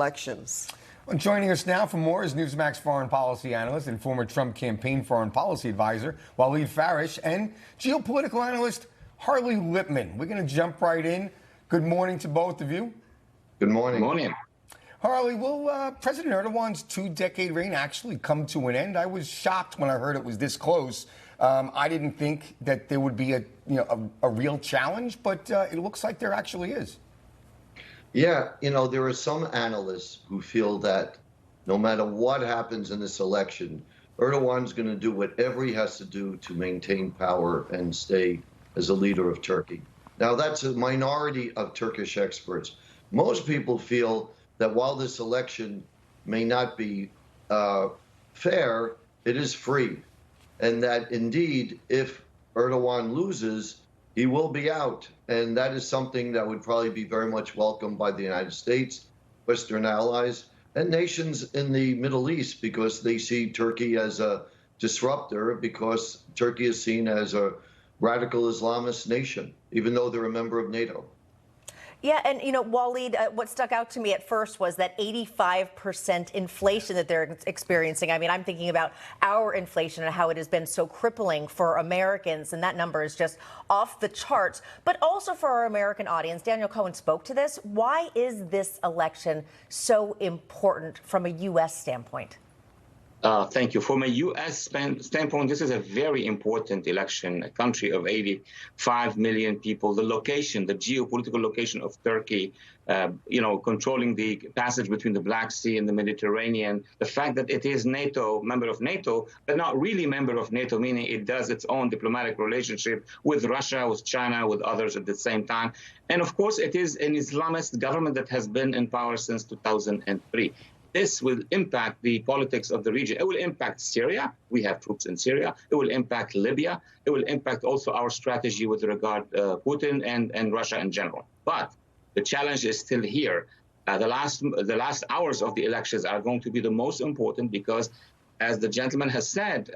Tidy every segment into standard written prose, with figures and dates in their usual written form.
elections. Well, joining us now for more is Newsmax foreign policy analyst and former Trump campaign foreign policy advisor, Waleed Farish, and geopolitical analyst, Harley Lippman. We're going to jump right in. Good morning to both of you. Good morning. Good morning. Harley, will President Erdogan's two-decade reign actually come to an end? I was shocked when I heard it was this close. I didn't think that there would be a real challenge, but it looks like there actually is. Yeah, there are some analysts who feel that no matter what happens in this election, Erdogan's going to do whatever he has to do to maintain power and stay as a leader of Turkey. Now, that's a minority of Turkish experts. Most people feel that while this election may not be fair, it is free. And that indeed, if Erdogan loses, he will be out. And that is something that would probably be very much welcomed by the United States, Western allies, and nations in the Middle East, because they see Turkey as a disruptor, because Turkey is seen as a radical Islamist nation, even though they're a member of NATO. Yeah, and Waleed, what stuck out to me at first was that 85% inflation that they're experiencing. I mean, I'm thinking about our inflation and how it has been so crippling for Americans, and that number is just off the charts. But also for our American audience, Daniel Cohen spoke to this. Why is this election so important from a U.S. standpoint? Thank you. From a U.S. standpoint, this is a very important election. A country of 85 million people. The location, the geopolitical location of Turkey, controlling the passage between the Black Sea and the Mediterranean. The fact that it is member of NATO, but not really member of NATO, meaning it does its own diplomatic relationship with Russia, with China, with others at the same time. And of course, it is an Islamist government that has been in power since 2003. This will impact the politics of the region. It will impact Syria. We have troops in Syria. It will impact Libya. It will impact also our strategy with regard to Putin and Russia in general. But the challenge is still here. The last hours of the elections are going to be the most important because, as the gentleman has said,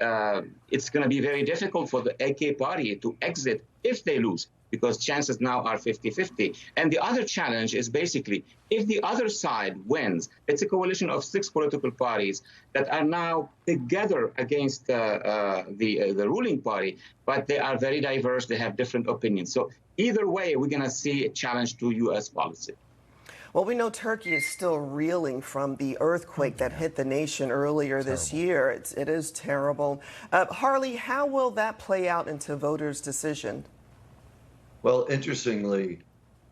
it's going to be very difficult for the AK party to exit if they lose, because chances now are 50-50. And the other challenge is basically, if the other side wins, it's a coalition of 6 political parties that are now together against the ruling party, but they are very diverse. They have different opinions. So either way, we're going to see a challenge to U.S. policy. Well, we know Turkey is still reeling from the earthquake that hit the nation earlier this year. It is terrible. Harley, how will that play out into voters' decision? Well, interestingly,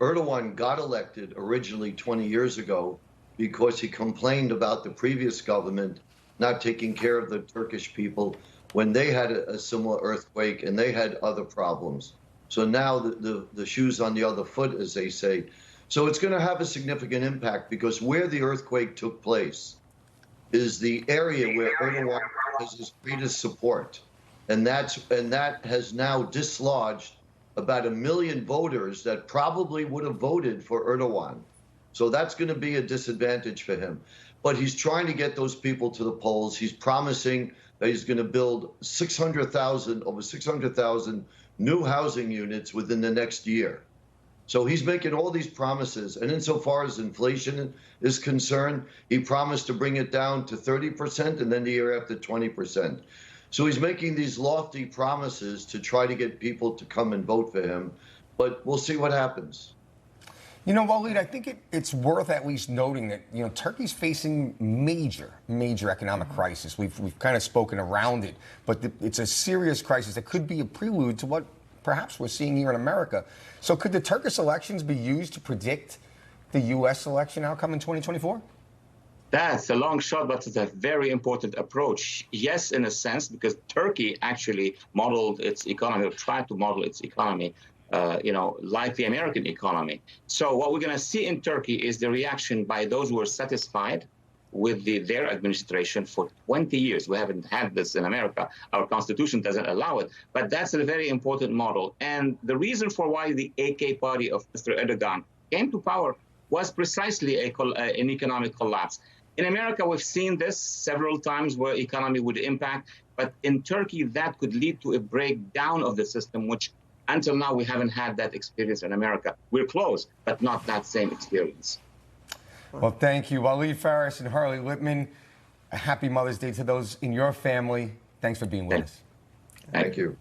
Erdogan got elected originally 20 years ago because he complained about the previous government not taking care of the Turkish people when they had a similar earthquake and they had other problems. So now the shoe's on the other foot, as they say. So it's going to have a significant impact, because where the earthquake took place is the area where Erdogan has his greatest support. And that has now dislodged about 1 million voters that probably would have voted for Erdogan. So that's going to be a disadvantage for him. But he's trying to get those people to the polls. He's promising that he's going to build over 600,000 new housing units within the next year. So he's making all these promises. And insofar as inflation is concerned, he promised to bring it down to 30% and then the year after 20%. So he's making these lofty promises to try to get people to come and vote for him. But we'll see what happens. Waleed, I think it's worth at least noting that, Turkey's facing major economic crisis. We've kind of spoken around it, but it's a serious crisis that could be a prelude to what perhaps we're seeing here in America. So could the Turkish elections be used to predict the U.S. election outcome in 2024? That's a long shot, but it's a very important approach. Yes, in a sense, because Turkey actually modeled its economy, or tried to model its economy, like the American economy. So what we're going to see in Turkey is the reaction by those who are satisfied with their administration for 20 years. We haven't had this in America. Our Constitution doesn't allow it. But that's a very important model. And the reason for why the AK party of Mr. Erdogan came to power was precisely an economic collapse. In America, we've seen this several times where economy would impact. But in Turkey, that could lead to a breakdown of the system, which until now we haven't had that experience in America. We're close, but not that same experience. Well, thank you. Waleed Faris and Harley Lippman, a happy Mother's Day to those in your family. Thanks for being with us. Thank you.